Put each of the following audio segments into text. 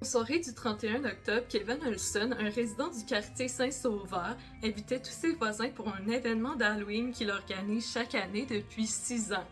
En soirée du 31 octobre, Kevin Olson, un résident du quartier Saint-Sauveur, invitait tous ses voisins pour un événement d'Halloween qu'il organise chaque année depuis 6 ans.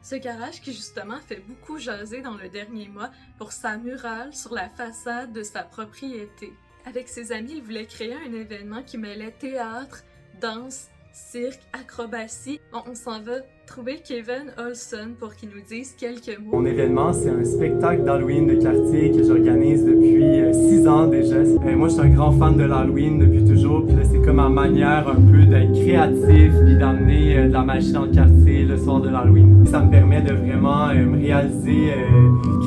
Ce garage qui justement fait beaucoup jaser dans le dernier mois pour sa murale sur la façade de sa propriété. Avec ses amis, il voulait créer un événement qui mêlait théâtre, danse, cirque, acrobatie. On s'en va trouver Kevin Olson pour qu'il nous dise quelques mots. Mon événement, c'est un spectacle d'Halloween de quartier que j'organise depuis 6 ans déjà. Moi, je suis un grand fan de l'Halloween depuis toujours, puis là, c'est comme ma manière un peu d'être créatif, puis d'amener de la magie dans le quartier le soir de l'Halloween. Ça me permet de vraiment me réaliser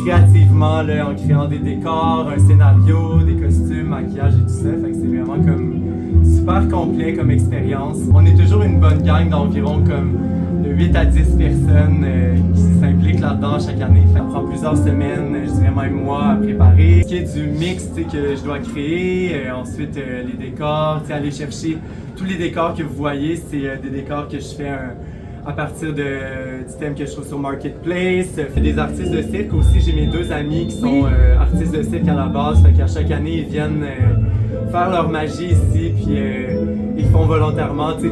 créativement là, en créant des décors, un scénario, des costumes, maquillage et tout ça. Fait que c'est vraiment comme super complet comme expérience. On est toujours une bonne gang d'environ comme de 8 à 10 personnes qui s'impliquent là-dedans chaque année. Ça prend plusieurs semaines, je dirais même mois à préparer. Ce qui est du mix que je dois créer, ensuite les décors, aller chercher tous les décors que vous voyez, c'est des décors que je fais à partir du thème que je trouve sur Marketplace. Des artistes de cirque aussi, j'ai mes 2 amis qui sont artistes de cirque à la base, fait qu'à chaque année ils viennent faire leur magie ici, puis ils font volontairement, puis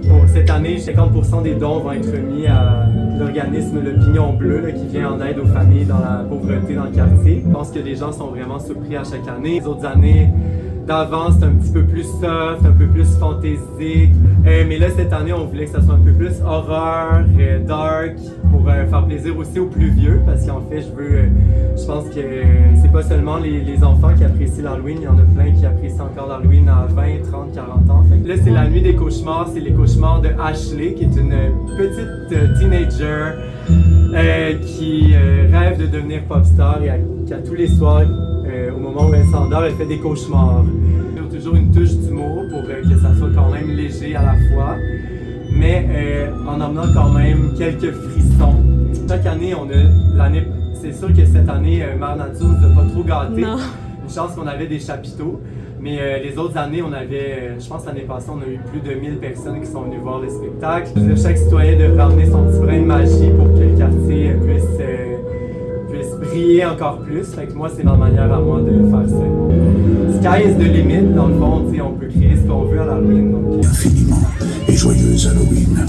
pour cette année, 50% des dons vont être remis à l'organisme Le Pignon Bleu là, qui vient en aide aux familles dans la pauvreté dans le quartier. Je pense que les gens sont vraiment surpris à chaque année. Les autres années d'avant, c'était un petit peu plus soft, un peu plus fantaisique. Mais là, cette année, on voulait que ça soit un peu plus horreur, dark, pour faire plaisir aussi aux plus vieux, parce qu'en fait, je pense que c'est pas seulement les enfants qui apprécient l'Halloween, il y en a plein qui apprécient encore l'Halloween à 20, 30, 40 ans. Fait que là, c'est la nuit des cauchemars, c'est les cauchemars de Ashley, qui est une petite teenager qui rêve de devenir pop star et qui a tous les soirs, au moment où elle s'endort, elle fait des cauchemars. Il y a toujours une touche d'humour pour que ça soit quand même léger à la fois, mais en amenant quand même quelques frissons. Chaque année, c'est sûr que cette année, Mère Nature nous a pas trop gâtés. Non. Une chance qu'on avait des chapiteaux. Mais les autres années, je pense l'année passée, on a eu plus de 1000 personnes qui sont venues voir le spectacle. Je veux dire, chaque citoyen devrait ramener son petit brin de magie pour que le quartier puisse briller encore plus. Fait que moi, c'est ma manière à moi de faire ça. Sky is the limit, dans le fond, on peut créer ce qu'on veut à l'Halloween. Infiniment et joyeuse Halloween.